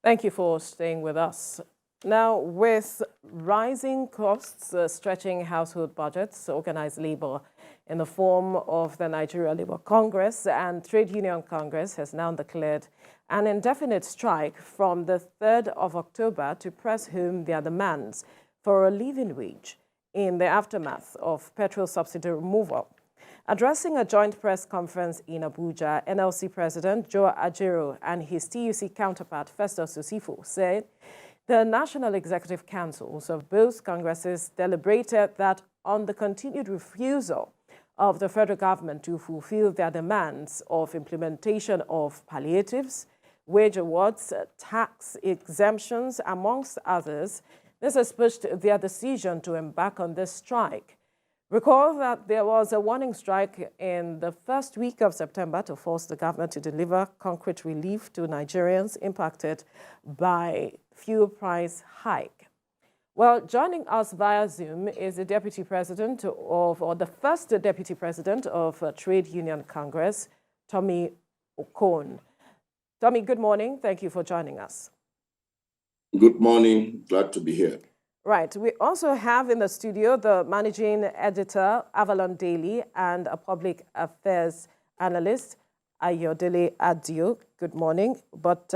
Thank you for staying with us. Now, with rising costs stretching household budgets, organized labor in the form of the Nigeria Labour Congress and Trade Union Congress has now declared an indefinite strike from the 3rd of October to press home their demands for a living wage in the aftermath of petrol subsidy removal. Addressing a joint press conference in Abuja, NLC President Joe Ajaero and his TUC counterpart Festus Osifo said the National Executive Councils of both Congresses deliberated that on the continued refusal of the federal government to fulfill their demands of implementation of palliatives, wage awards, tax exemptions, amongst others, this has pushed their decision to embark on this strike. Recall that there was a warning strike in the first week of September to force the government to deliver concrete relief to Nigerians impacted by fuel price hike. Well, joining us via Zoom is the Deputy President or the first Deputy President of Trade Union Congress, Tommy Okon. Tommy, good morning. Thank you for joining us. Good morning. Glad to be here. Right. We also have in the studio the managing editor, Avalon Daily, and a public affairs analyst, Ayodele Adio. Good morning. But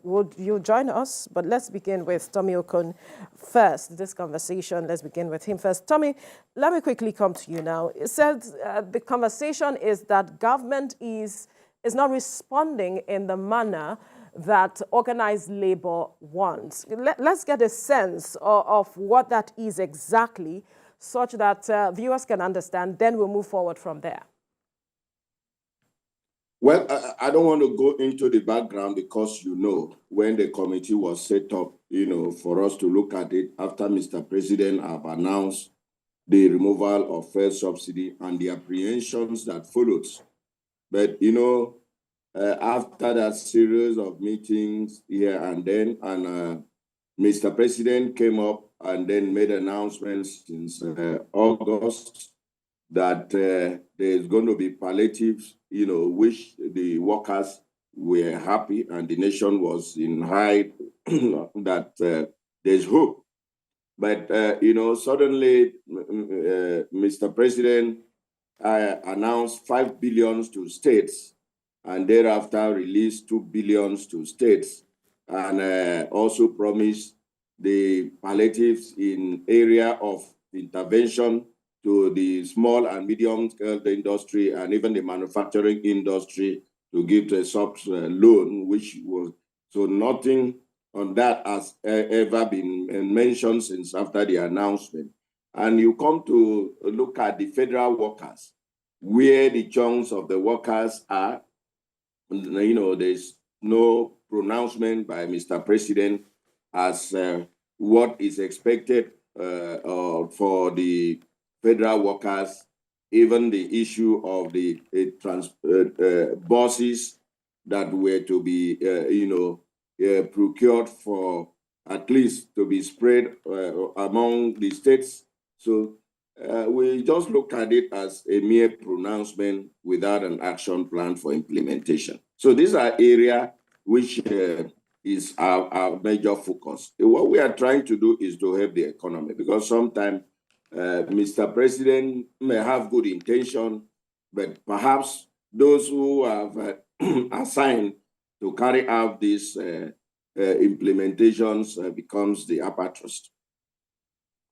would you join us? But let's begin with Tommy Okon first. This conversation, let's begin with him first. Tommy, let me quickly come to you now. It says the conversation is that government is not responding in the manner that organized labor wants. Let's get a sense of what that is exactly, such that viewers can understand. Then we'll move forward from there. Well, I don't want to go into the background because, when the committee was set up, for us to look at it after Mr. President have announced the removal of fuel subsidy and the apprehensions that followed. But, after that series of meetings here and then, and Mr. President came up and then made announcements since August that there's going to be palliatives, which the workers were happy and the nation was in high that there's hope. But, suddenly Mr. President announced 5 billion to states and thereafter released 2 billion to states, and also promised the palliatives in area of intervention to the small and medium-scale industry and even the manufacturing industry to give the subs loan, which was, so nothing on that has ever been mentioned since after the announcement. And you come to look at the federal workers, where the chunks of the workers are. There's no pronouncement by Mr. President as what is expected for the federal workers, even the issue of the buses that were to be, procured for at least to be spread among the states. So we just look at it as a mere pronouncement without an action plan for implementation. So these are areas which is our major focus. What we are trying to do is to help the economy, because sometimes Mr. President may have good intention, but perhaps those who have assigned to carry out these implementations becomes the upper trust.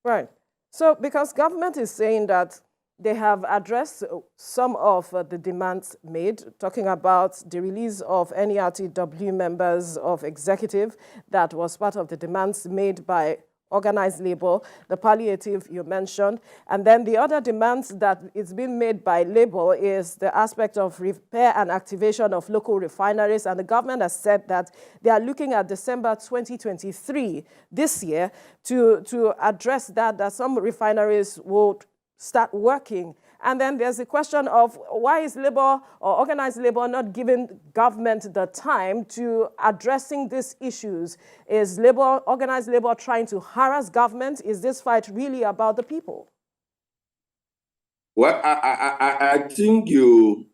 Right. So because government is saying that they have addressed some of the demands made, talking about the release of NERTW members of executive, that was part of the demands made by organized labor, the palliative you mentioned, and then the other demands that is being made by labor is the aspect of repair and activation of local refineries, and the government has said that they are looking at December 2023, this year, to address that some refineries will start working. And then there's the question of why is labor or organized labor not giving government the time to addressing these issues? Is organized labor trying to harass government? Is this fight really about the people? Well, I think you've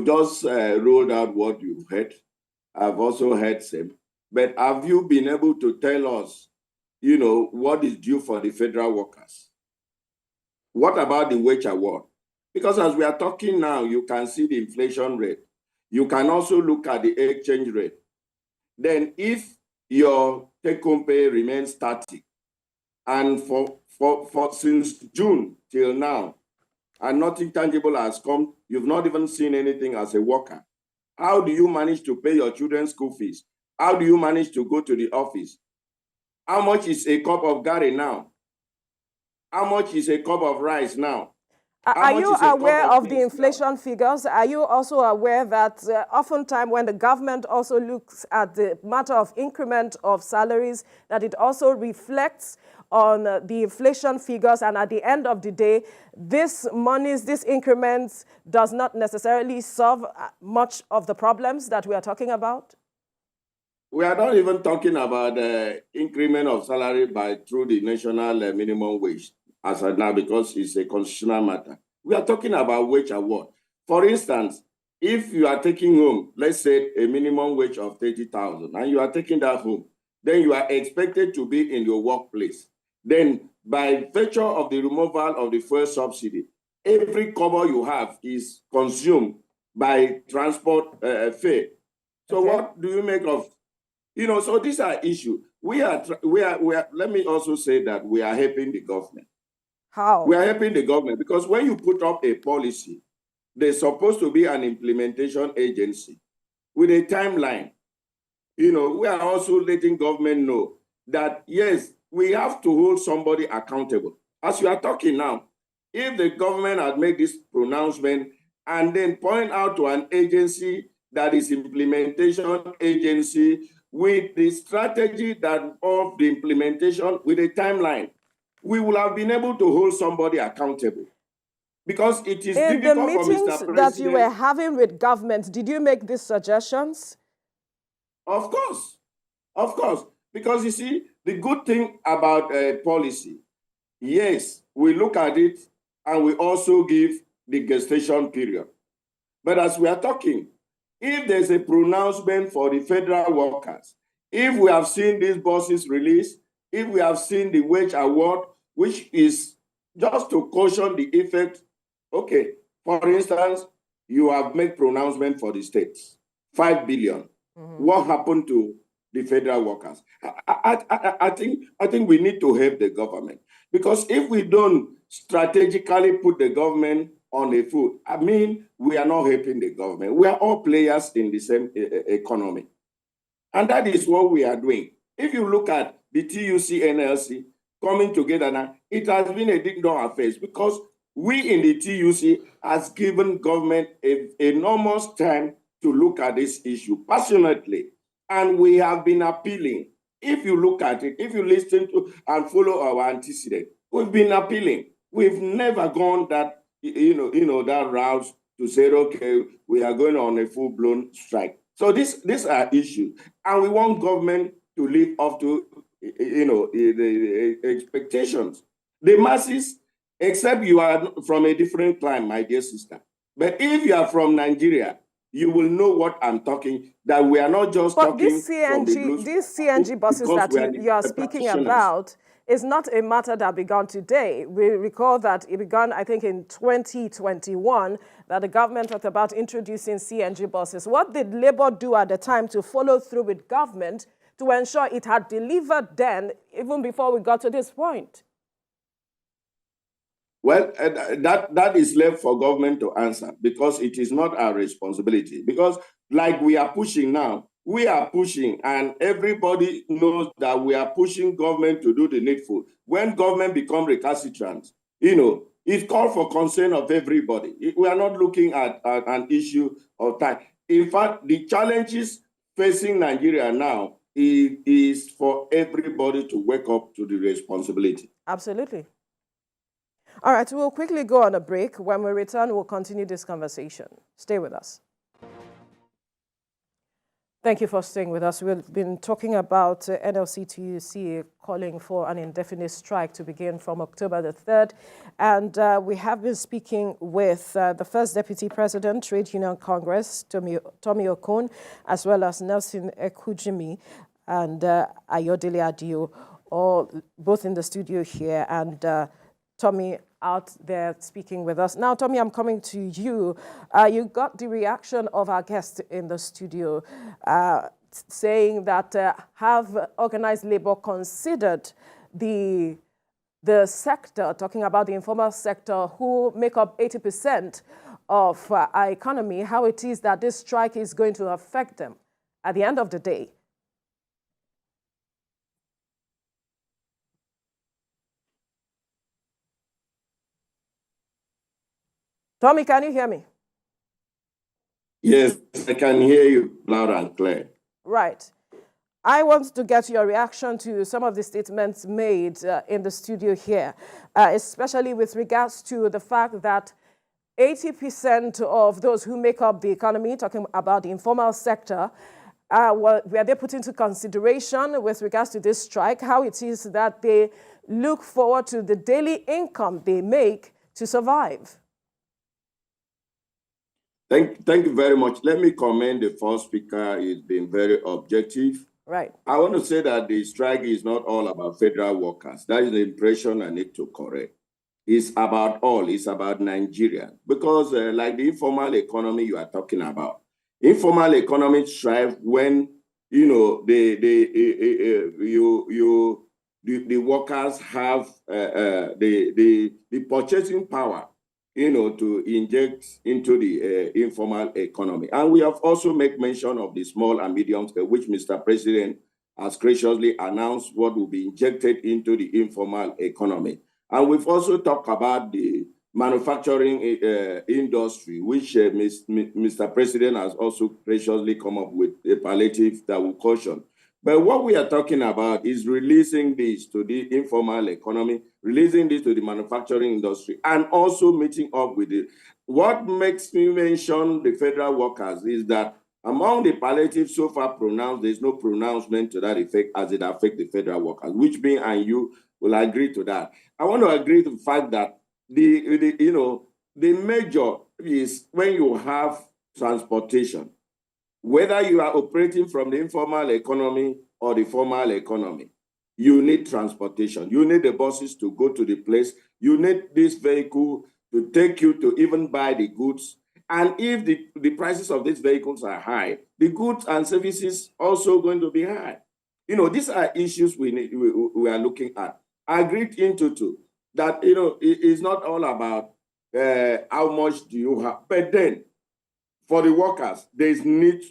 just rolled out what you've heard. I've also heard same. But have you been able to tell us, what is due for the federal workers? What about the wage award? Because as we are talking now, you can see the inflation rate. You can also look at the exchange rate. Then if your take-home pay remains static, and for since June till now, and nothing tangible has come, you've not even seen anything as a worker. How do you manage to pay your children's school fees? How do you manage to go to the office? How much is a cup of garri now? How much is a cup of rice now? Are you aware of the inflation figures? Are you also aware that oftentimes when the government also looks at the matter of increment of salaries, that it also reflects on the inflation figures, and at the end of the day, this increments does not necessarily solve much of the problems that we are talking about? We are not even talking about the increment of salary through the national minimum wage as of now, because it's a constitutional matter. We are talking about wage award. For instance, if you are taking home, let's say a minimum wage of 30,000, and you are taking that home, then you are expected to be in your workplace. Then by virtue of the removal of the fuel subsidy, every kobo you have is consumed by transport fare. So what do you make of, so these are issues. We are, let me also say that we are helping the government. How? We are helping the government because when you put up a policy, there's supposed to be an implementation agency with a timeline. We are also letting government know that, yes, we have to hold somebody accountable. As you are talking now, if the government had made this pronouncement and then point out to an agency that is implementation agency with the strategy that of the implementation with a timeline, we will have been able to hold somebody accountable. Because it is in difficult the meetings for Mr. that you were having with government, did you make these suggestions? Of course. Because you see, the good thing about policy, yes, we look at it and we also give the gestation period. But as we are talking, if there's a pronouncement for the federal workers, if we have seen these buses released, if we have seen the wage award, which is just to caution the effect, okay, for instance, you have made pronouncement for the states, 5 billion. What happened to the federal workers? I think we need to help the government, because if we don't strategically put the government on a foot, we are not helping the government. We are all players in the same economy. And that is what we are doing. If you look at the TUC NLC coming together now, it has been a ding-dong affair because we in the TUC has given government enormous time to look at this issue passionately. And we have been appealing. If you look at it, if you listen to and follow our antecedent, we've been appealing. We've never gone that, that route to say, okay, we are going on a full-blown strike. So these are issues. And we want government to live up to, the expectations. The masses, except you are from a different clime, my dear sister. But if you are from Nigeria, you will know what I'm talking, that we are not just talking these CNG buses that you are speaking about is not a matter that began today. We recall that it began, I think, in 2021, that the government talked about introducing CNG buses. What did Labour do at the time to follow through with government to ensure it had delivered then, even before we got to this point? Well, that is left for government to answer, because it is not our responsibility. Because like we are pushing now, we are pushing, and everybody knows that we are pushing government to do the needful. When government become recalcitrant, it's called for concern of everybody. We are not looking at an issue of time. In fact, the challenges facing Nigeria now is for everybody to wake up to the responsibility. Absolutely. All right, we'll quickly go on a break. When we return, we'll continue this conversation. Stay with us. Thank you for staying with us. We've been talking about NLC TUC calling for an indefinite strike to begin from October the 3rd. And we have been speaking with the First Deputy President, Trade Union Congress, Tommy Okon, as well as Nelson Ekujimi. and Ayodele Adio, all both in the studio here, and Tommy out there speaking with us. Now, Tommy, I'm coming to you. You got the reaction of our guest in the studio saying that have organized labor considered the sector, talking about the informal sector, who make up 80% of our economy, how it is that this strike is going to affect them at the end of the day? Tommy, can you hear me? Yes, I can hear you loud and clear. Right. I want to get your reaction to some of the statements made in the studio here, especially with regards to the fact that 80% of those who make up the economy, talking about the informal sector, were they put into consideration with regards to this strike, how it is that they look forward to the daily income they make to survive? Thank you very much. Let me commend the first speaker. He's been very objective. Right. I want to say that the strike is not all about federal workers. That is the impression I need to correct. It's about all. It's about Nigeria. Because like the informal economy you are talking about, informal economy thrive when, you know, the workers have the purchasing power, you know, to inject into the informal economy. And we have also made mention of the small and medium scale, which Mr. President has graciously announced what will be injected into the informal economy. And we've also talked about the manufacturing industry, which Mr. President has also graciously come up with a palliative that will caution. But what we are talking about is releasing this to the informal economy, releasing this to the manufacturing industry, and also meeting up with it. What makes me mention the federal workers is that among the palliatives so far pronounced, there's no pronouncement to that effect as it affects the federal workers, which me and you will agree to that. I want to agree to the fact that the major is when you have transportation, whether you are operating from the informal economy or the formal economy, you need transportation. You need the buses to go to the place. You need this vehicle to take you to even buy the goods. And if the prices of these vehicles are high, the goods and services also going to be high. You know, these are issues we are looking at. I agree into that, you know, it's not all about how much do you have, but then for the workers, there's need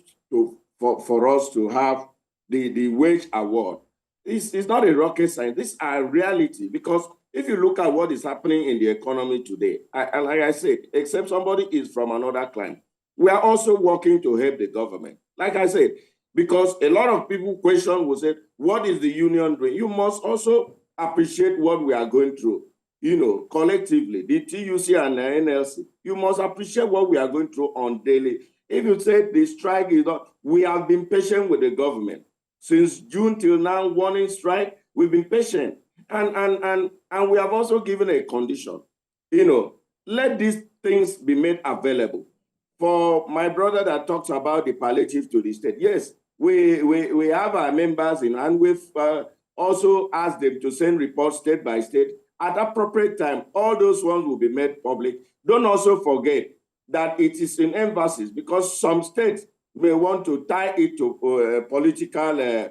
for us to have the wage award. It's not a rocket science. These are reality, because if you look at what is happening in the economy today, like I said, except somebody is from another clime, we are also working to help the government. Like I said, because a lot of people question will say, what is the union doing? You must also appreciate what we are going through. You know, collectively, the TUC and the NLC, you must appreciate what we are going through on daily. If you say the strike is not, we have been patient with the government. Since June till now, warning strike, we've been patient. And we have also given a condition. You know, let these things be made available. For my brother that talks about the palliative to the state, yes, we have our members in, and we've also asked them to send reports state by state. At appropriate time, all those ones will be made public. Don't also forget that it is in embassies, because some states may want to tie it to political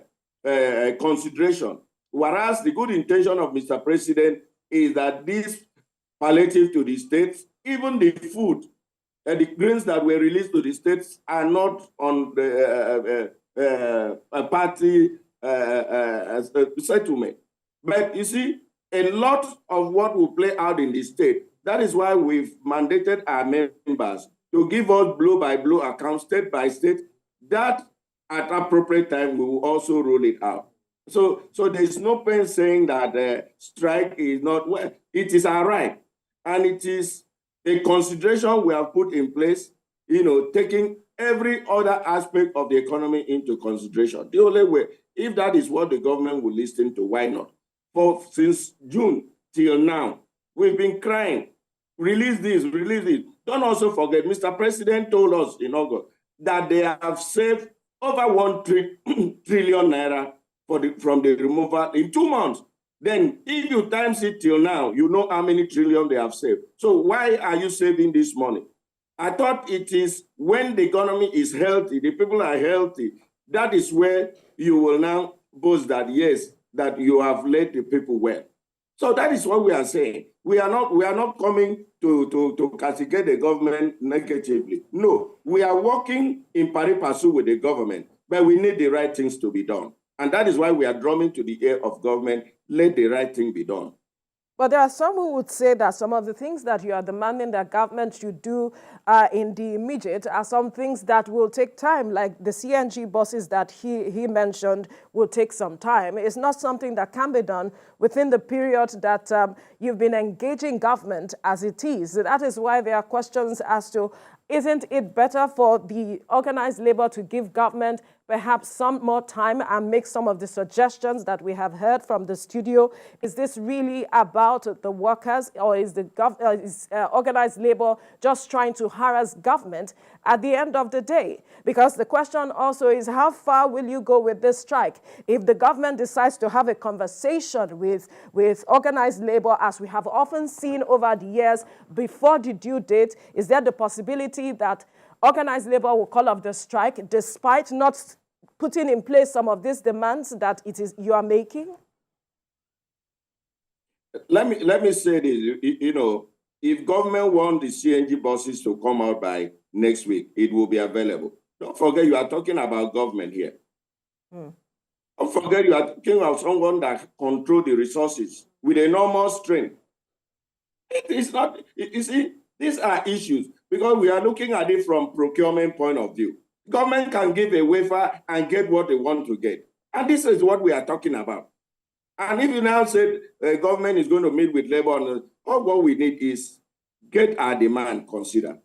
consideration. Whereas the good intention of Mr. President is that this palliative to the states, even the food, the grains that were released to the states are not on the party settlement. But you see, a lot of what will play out in the state. That is why we've mandated our members to give us blow-by-blow accounts, state by state, that at appropriate time we will also roll it out. So there's no point saying that strike is not, well, it is our right. And it is a consideration we have put in place, you know, taking every other aspect of the economy into consideration. The only way, if that is what the government will listen to, why not? Since June till now, we've been crying, release this, release it. Don't also forget, Mr. President told us in August that they have saved over 1 trillion naira from the removal in 2 months. Then if you times it till now, you know how many trillion they have saved. So why are you saving this money? I thought it is when the economy is healthy, the people are healthy, that is where you will now boast that, yes, that you have led the people well. So that is what we are saying. We are not coming to castigate the government negatively. No, we are working in pari passu with the government, but we need the right things to be done. And that is why we are drumming to the ear of government, let the right thing be done. But there are some who would say that some of the things that you are demanding that government should do in the immediate are some things that will take time, like the CNG buses that he mentioned will take some time. It's not something that can be done within the period that you've been engaging government as it is. That is why there are questions as to, isn't it better for the organized labor to give government perhaps some more time and make some of the suggestions that we have heard from the studio? Is this really about the workers, or is the organized labor just trying to harass government at the end of the day? Because the question also is, how far will you go with this strike? If the government decides to have a conversation with organized labor, as we have often seen over the years before the due date, is there the possibility that organized labor will call off the strike despite not putting in place some of these demands that you are making? Let me say this. If government want the CNG buses to come out by next week, it will be available. Don't forget, you are talking about government here. Don't forget, you are talking about someone that control the resources with enormous strength. It is not. You see, these are issues because we are looking at it from procurement point of view. Government can give a waiver and get what they want to get. And this is what we are talking about. And if you now say government is going to meet with labor, all what we need is get our demand considered.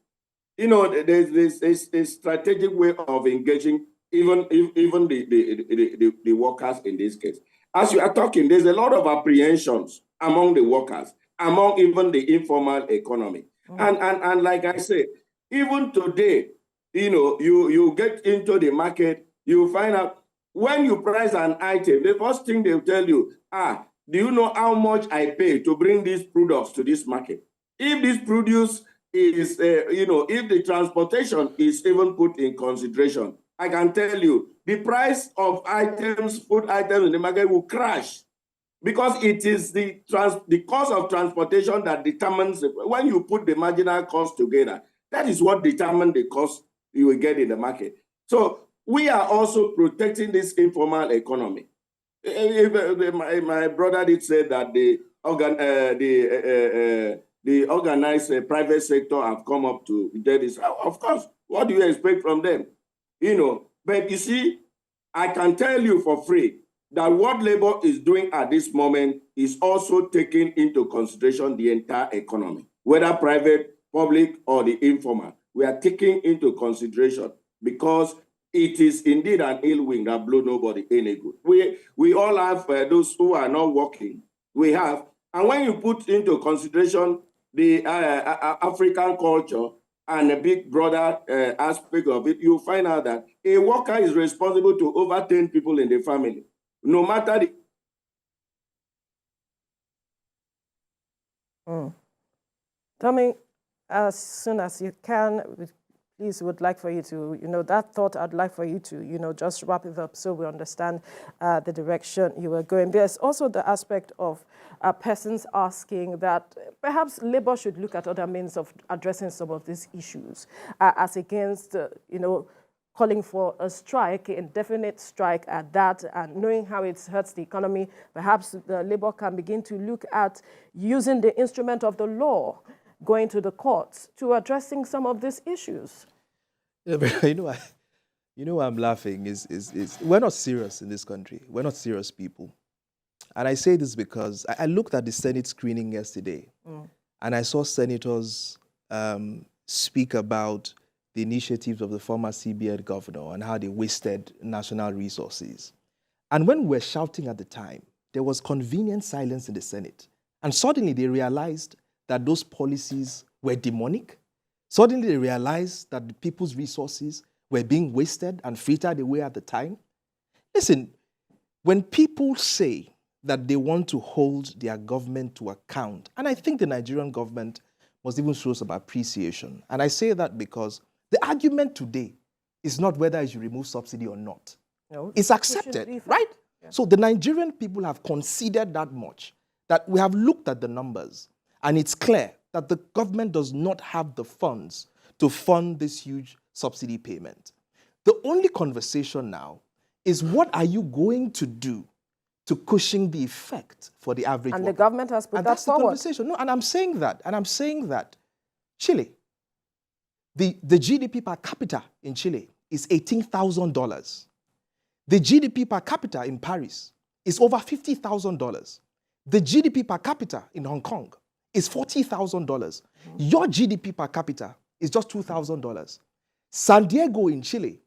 There's a strategic way of engaging even the workers in this case. As you are talking, there's a lot of apprehensions among the workers, among even the informal economy. And like I said, even today, you get into the market, you find out when you price an item, the first thing they'll tell you, do you know how much I pay to bring these products to this market? If this produce is, if the transportation is even put in consideration, I can tell you the price of items, food items in the market will crash because it is the cost of transportation that determines when you put the marginal cost together. That is what determines the cost you will get in the market. So we are also protecting this informal economy. My brother did say that the organized private sector have come up to do this. Of course, what do you expect from them? But you see, I can tell you for free that what labor is doing at this moment is also taking into consideration the entire economy, whether private, public, or the informal. We are taking into consideration because it is indeed an ill wind that blow nobody any good. We all have those who are not working. We have, and when you put into consideration the African culture and the big brother aspect of it, you find out that a worker is responsible to over 10 people in the family, no matter the. Tell me, as soon as you can, please would like for you to, that thought I'd like for you to, just wrap it up so we understand the direction you were going. There's also the aspect of persons asking that perhaps labor should look at other means of addressing some of these issues as against, calling for a strike, indefinite strike at that, and knowing how it hurts the economy. Perhaps the labor can begin to look at using the instrument of the law, going to the courts to addressing some of these issues. Yeah, but why I'm laughing is we're not serious in this country. We're not serious people. And I say this because I looked at the Senate screening yesterday, and I saw senators speak about the initiatives of the former CBN governor and how they wasted national resources. And when we were shouting at the time, there was convenient silence in the Senate. And suddenly they realized that those policies were demonic. Suddenly they realized that the people's resources were being wasted and frittered away at the time. Listen, when people say that they want to hold their government to account, and I think the Nigerian government must even show some appreciation. And I say that because the argument today is not whether you should remove subsidy or not. No, it's accepted, right? Yeah. So the Nigerian people have considered that much, that we have looked at the numbers, and it's clear that the government does not have the funds to fund this huge subsidy payment. The only conversation now is, what are you going to do to cushion the effect for the average And worker? the government has put and that that's forward. The conversation. No, and I'm saying that, Chile, the GDP per capita in Chile is $18,000. The GDP per capita in Paris is over $50,000. The GDP per capita in Hong Kong is $40,000. Your GDP per capita is just $2,000. San Diego in Chile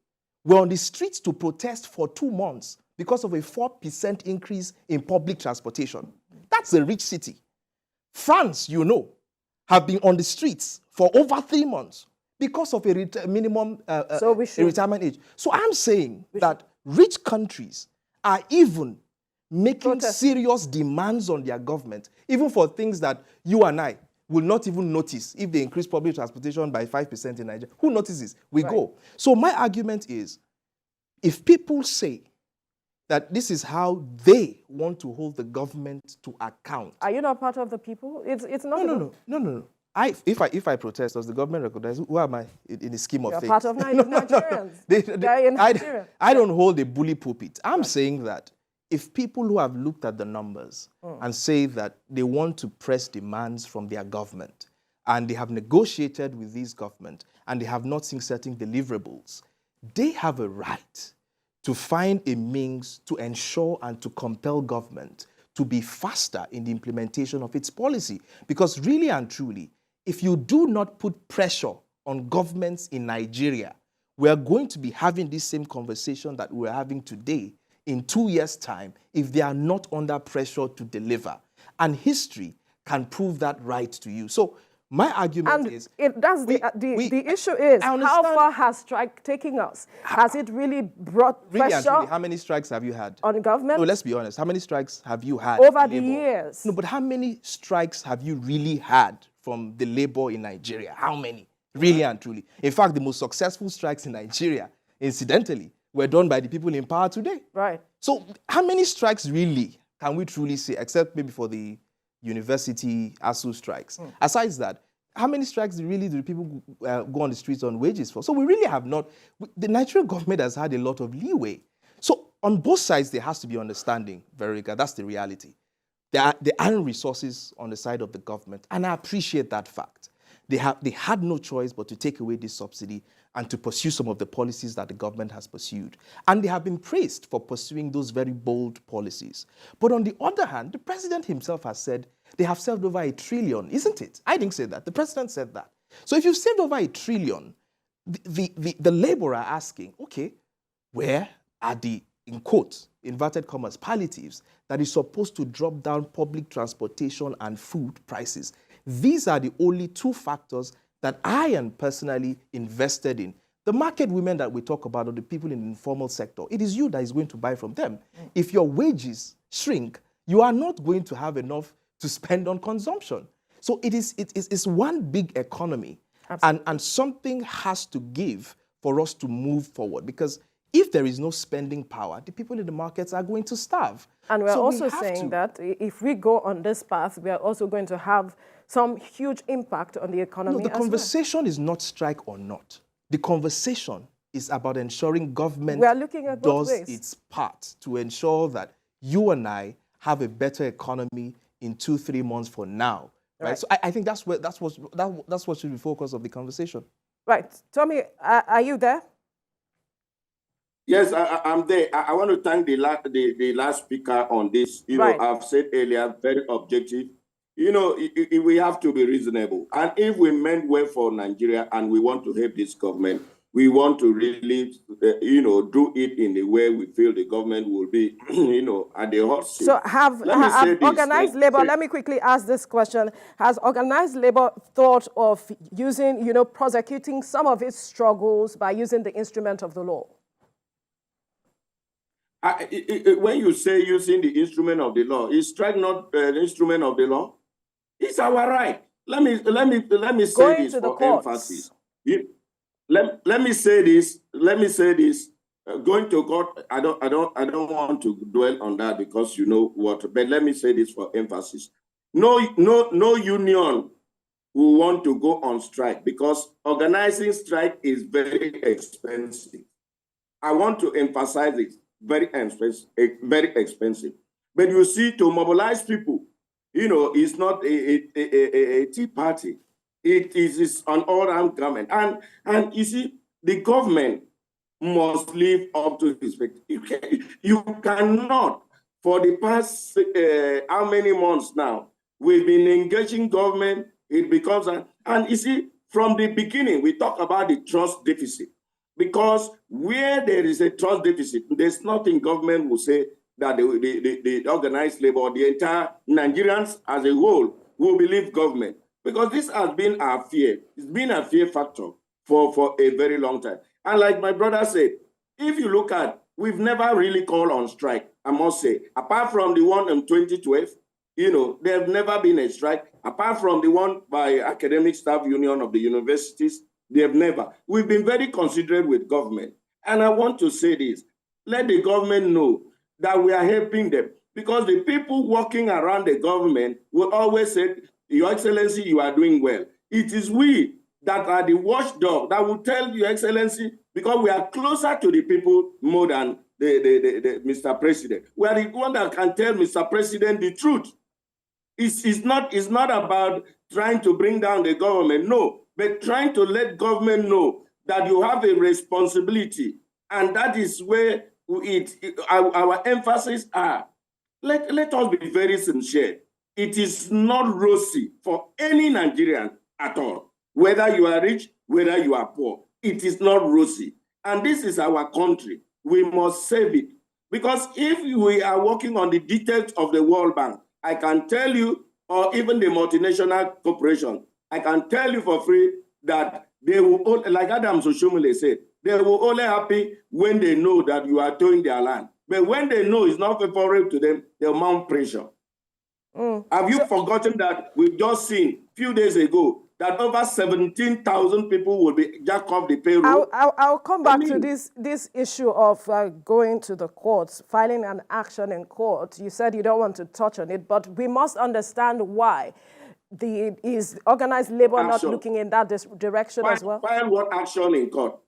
were on the streets to protest for 2 months because of a 4% increase in public transportation. That's a rich city. France, have been on the streets for over 3 months because of a minimum retirement age. So I'm saying that rich countries are even making serious demands on their government, even for things that you and I will not even notice. If they increase public transportation by 5% in Nigeria, who notices? We go. So my argument is, if people say that this is how they want to hold the government to account. Are you not part of the people? It's not. No. If I protest, does the government recognize, who am I in the scheme of things? You're part of Nigerians. I don't hold a bully pulpit. I'm saying that if people who have looked at the numbers and say that they want to press demands from their government, and they have negotiated with this government, and they have not seen certain deliverables, they have a right to find a means to ensure and to compel government to be faster in the implementation of its policy. Because really and truly, if you do not put pressure on governments in Nigeria, we are going to be having this same conversation that we're having today in 2 years' time if they are not under pressure to deliver. And history can prove that right to you. So my argument is... the issue is, how far has strike taken us? Has it really brought pressure? Really, how many strikes have you had? On government? No, let's be honest. How many strikes have you had? Over the years. No, but how many strikes have you really had from the labor in Nigeria? How many? Really and truly. In fact, the most successful strikes in Nigeria, incidentally, were done by the people in power today. Right. So how many strikes really can we truly say, except maybe for the university ASU strikes? Aside that, how many strikes really do people go on the streets on wages for? So we really have not. The Nigerian government has had a lot of leeway. So on both sides, there has to be understanding, Verica. That's the reality. There aren't resources on the side of the government, and I appreciate that fact. They had no choice but to take away this subsidy and to pursue some of the policies that the government has pursued. And they have been praised for pursuing those very bold policies. But on the other hand, the president himself has said they have saved over $1 trillion, isn't it? I didn't say that. The president said that. So if you've saved over $1 trillion, the laborer are asking, okay, where are the, in quotes, inverted commas, palliatives that is supposed to drop down public transportation and food prices? These are the only 2 factors that I am personally invested in. The market women that we talk about, or the people in the informal sector, it is you that is going to buy from them. If your wages shrink, you are not going to have enough to spend on consumption. So it's one big economy. And something has to give for us to move forward. Because if there is no spending power, the people in the markets are going to starve. And we're also saying that if we go on this path, we are also going to have some huge impact on the economy. No, the conversation is not strike or not. The conversation is about ensuring government does its part to ensure that you and I have a better economy in 2-3 months from now. Right? So I think that's what should be the focus of the conversation. Right. Tommy, are you there? Yes, I'm there. I want to thank the last speaker on this. I've said earlier, very objective. We have to be reasonable. And if we meant well for Nigeria and we want to help this government, we want to really, do it in the way we feel the government will be, at the hot seat. So have organized labor, let me quickly ask this question. Has organized labor thought of using, prosecuting some of its struggles by using the instrument of the law? When you say using the instrument of the law, is strike not an instrument of the law? It's our right. Let me say this for emphasis. Let me say this. Going to court, I don't want to dwell on that because you know what. But let me say this for emphasis. No union will want to go on strike because organizing strike is very expensive. I want to emphasize it. Very expensive. But you see, to mobilize people, it's not a tea party. It is an all-round government. And you see, the government must live up to its expectations. You cannot, for the past how many months now, we've been engaging government, it becomes, and you see, from the beginning, we talk about the trust deficit. Because where there is a trust deficit, there's nothing government will say that the organized labor, the entire Nigerians as a whole will believe government. Because this has been our fear. It's been a fear factor for a very long time. And like my brother said, if you look at, we've never really called on strike, I must say. Apart from the one in 2012, there have never been a strike. Apart from the one by Academic Staff Union of the universities, they have never. We've been very considerate with government. And I want to say this, let the government know that we are helping them because the people working around the government will always say, Your Excellency, you are doing well. It is we that are the watchdog that will tell Your Excellency because we are closer to the people more than the Mr. President. We are the one that can tell Mr. President the truth. It's not about trying to bring down the government, no, but trying to let government know that you have a responsibility. And that is where our emphasis are. Let us be very sincere. It is not rosy for any Nigerian at all. Whether you are rich, whether you are poor, it is not rosy. And this is our country. We must save it. Because if we are working on the details of the World Bank, I can tell you, or even the multinational corporation, I can tell you for free that they will, like Adam Soshomole said, they will only happy when they know that you are towing their land. But when they know it's not favorable to them, they'll mount pressure. Have you forgotten that we've just seen a few days ago that over 17,000 people will be jack off the payroll? I'll come back to this issue of going to the courts, filing an action in court. You said you don't want to touch on it, but we must understand why. Is organized labor not looking in that direction as well? File what action in court?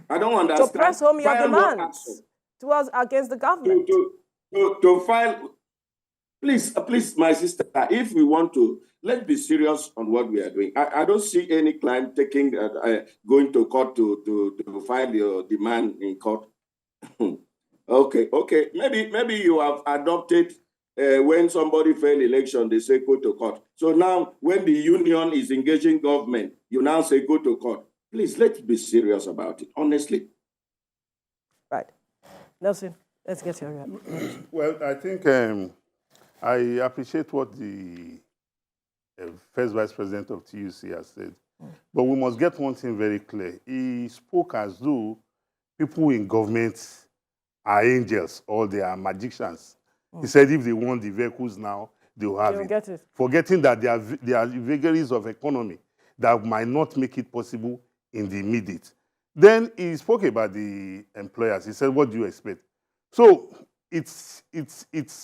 I don't understand. To press home your demands towards against the government. To file. Please, my sister, if we want to, let's be serious on what we are doing. I don't see any client going to court to file your demand in court. Okay. Maybe you have adopted when somebody failed election, they say go to court. So now when the union is engaging government, you now say go to court. Please, let's be serious about it, honestly. Right. Nelson, let's get your reaction. Well, I think I appreciate what the first Vice President of TUC has said. But we must get one thing very clear. He spoke as though people in government are angels or they are magicians. He said if they want the vehicles now, they will have it. Forgetting that there are vagaries of economy that might not make it possible in the immediate. Then he spoke about the employers. He said, what do you expect? So it's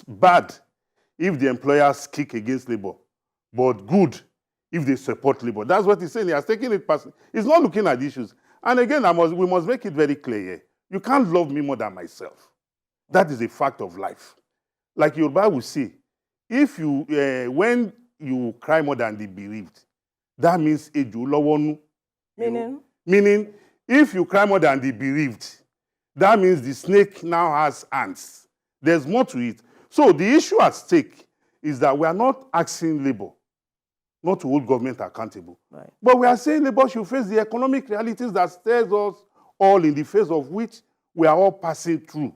bad if the employers kick against labor, but good if they support labor. That's what he's saying. He has taken it personally. He's not looking at issues. And again, we must make it very clear here. You can't love me more than myself. That is a fact of life. Like your Bible will say, if you, when you cry more than the bereaved, that means Meaning, if you cry more than the bereaved, that means the snake now has hands. There's more to it. So the issue at stake is that we are not asking labor not to hold government accountable. Right. But we are saying labor should face the economic realities that stares us all in the face of which we are all passing through.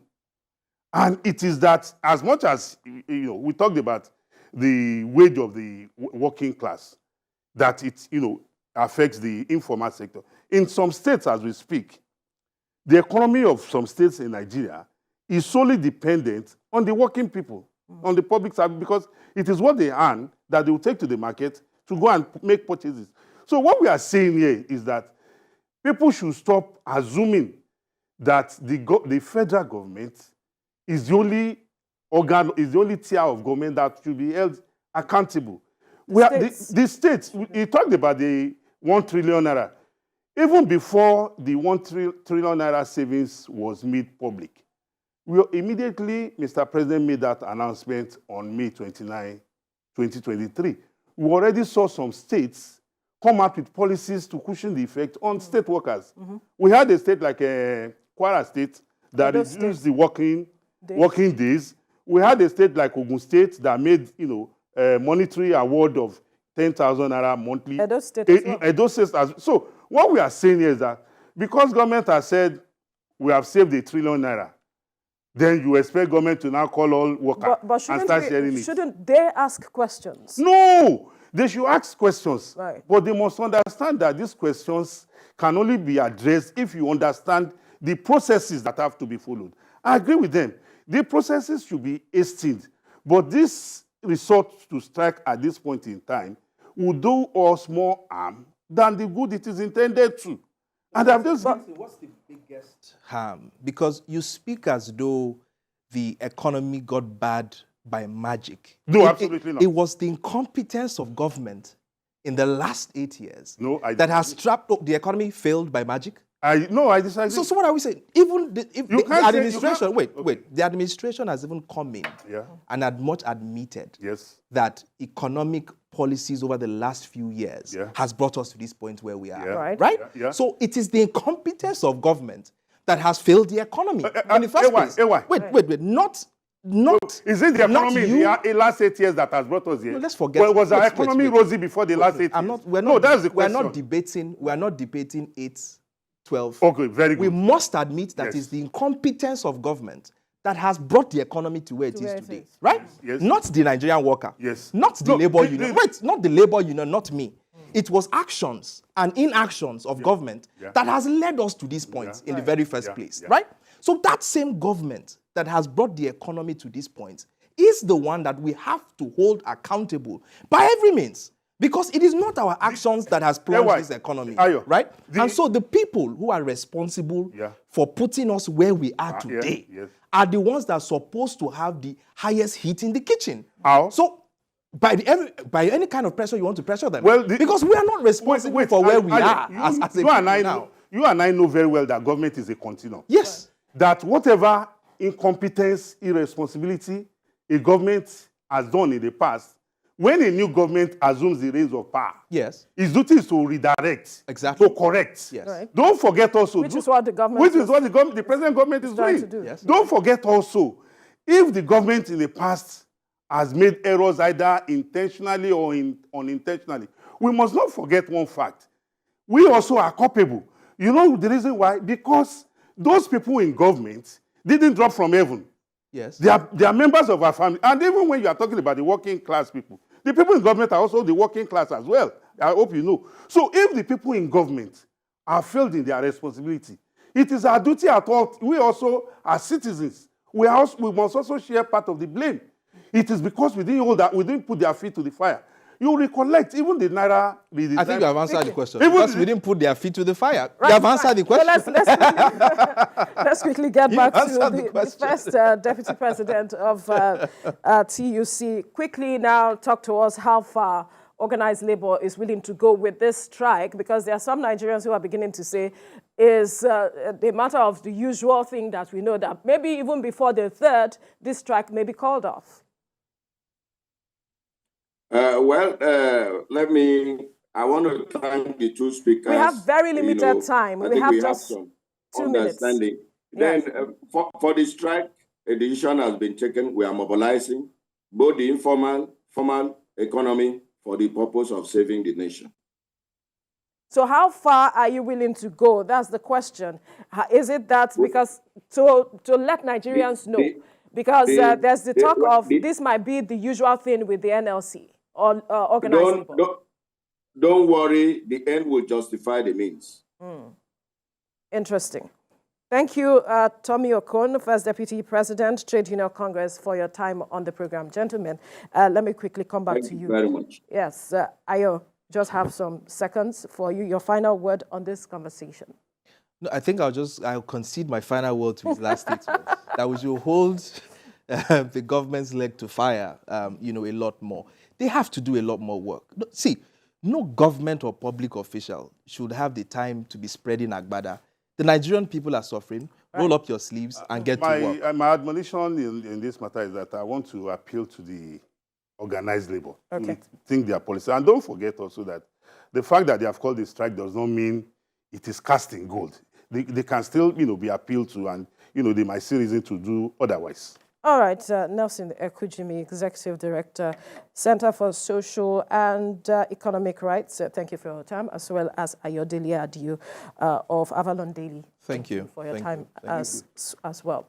And it is that as much as, we talked about the wage of the working class, that it, affects the informal sector. In some states, as we speak, the economy of some states in Nigeria is solely dependent on the working people, on the public service, because it is what they earn that they will take to the market to go and make purchases. So what we are saying here is that people should stop assuming that the federal government is the only organ, is the only tier of government that should be held accountable. The states, he talked about the 1 trillion naira. Even before the 1 trillion naira savings was made public, immediately, Mr. President made that announcement on May 29, 2023. We already saw some states come up with policies to cushion the effect on state workers. We had a state like Kwara State that reduced the working days. We had a state like Ogun State that made, a monetary award of 10,000 naira monthly. Edo State as well. Edo State as well. So what we are saying here is that because government has said we have saved a trillion naira, then you expect government to now call all workers and start sharing it. Shouldn't they ask questions? No, they should ask questions. Right. But they must understand that these questions can only be addressed if you understand the processes that have to be followed. I agree with them. The processes should be hastened. But this resort to strike at this point in time will do us more harm than the good it is intended to. And what's the biggest harm? Because you speak as though the economy got bad by magic. No, absolutely not. It was the incompetence of government in the last 8 years that has trapped up the economy failed by magic. I disagree. So what are we saying? Even the administration, the administration has even come in and had much admitted that economic policies over the last few years has brought us to this point where we are. Right? Yeah. So it is the incompetence of government that has failed the economy in the first place. Wait, not is it the economy in the last 8 years that has brought us here? No, let's forget. Well, was our economy rosy before the last 8 years? That's the question. We're not debating 8-12. Okay, very good. We must admit that it's the incompetence of government that has brought the economy to where it is today. Right? Yes. Not the Nigerian worker. Yes. Not the labor union. Not the labor union, not me. It was actions and inactions of government that has led us to this point in the very first place. Right? So that same government that has brought the economy to this point is the one that we have to hold accountable by every means. Because it is not our actions that has plunged this economy, right? And so the people who are responsible for putting us where we are today are the ones that are supposed to have the highest heat in the kitchen. How? So by any kind of pressure you want to pressure them. Well, because we are not responsible for where we are as a people now. You and I know very well that government is a continuum. Yes. That whatever incompetence, irresponsibility a government has done in the past, when a new government assumes the reins of power, its duty is to redirect, to correct. Yes. Right. Don't forget also, which is what the the present government is doing. Yes. Don't forget also, if the government in the past has made errors either intentionally or unintentionally, we must not forget one fact. We also are culpable. You know the reason why? Because those people in government didn't drop from heaven. Yes. They are members of our family. And even when you are talking about the working class people, the people in government are also the working class as well. I hope you know. So if the people in government are failed in their responsibility, it is our duty at all. We also, as citizens, we must also share part of the blame. It is because we didn't put their feet to the fire. You recollect, even the Naira redesign. I think you have answered the question. Because we didn't put their feet to the fire. Right, you have answered the question. Well, let's quickly get back to the first Deputy President of TUC. Quickly now talk to us how far organized labor is willing to go with this strike, because there are some Nigerians who are beginning to say is the matter of the usual thing that we know that maybe even before the 3rd, this strike may be called off. I want to thank the two speakers. We have very limited time. We have just 2 minutes. Then for the strike, a decision has been taken. We are mobilizing both the informal, formal economy for the purpose of saving the nation. So how far are you willing to go? That's the question. Is it that because to let Nigerians know, because there's the talk of this might be the usual thing with the NLC or organized labor. Don't worry, the end will justify the means. Interesting. Thank you, Tommy Okon, First Deputy President, Trade Union Congress, for your time on the program. Gentlemen, let me quickly come back to you. Thank you very much. Yes, Ayo, just have some seconds for you. Your final word on this conversation. No, I think I'll concede my final word to his last statement, that we should hold the government's leg to fire, a lot more. They have to do a lot more work. See, no government or public official should have the time to be spreading agbada. The Nigerian people are suffering. Right. Roll up your sleeves and get to work. My admonition in this matter is that I want to appeal to the organized labor to think their policy. And don't forget also that the fact that they have called the strike does not mean it is cast in gold. They can still, be appealed to, and, they might see reason to do otherwise. All right, Nelson Ekujimi, Executive Director, Center for Social and Economic Rights. Thank you for your time, as well as Ayodele Adiu of Avalon Daily. Thank you for your time as well.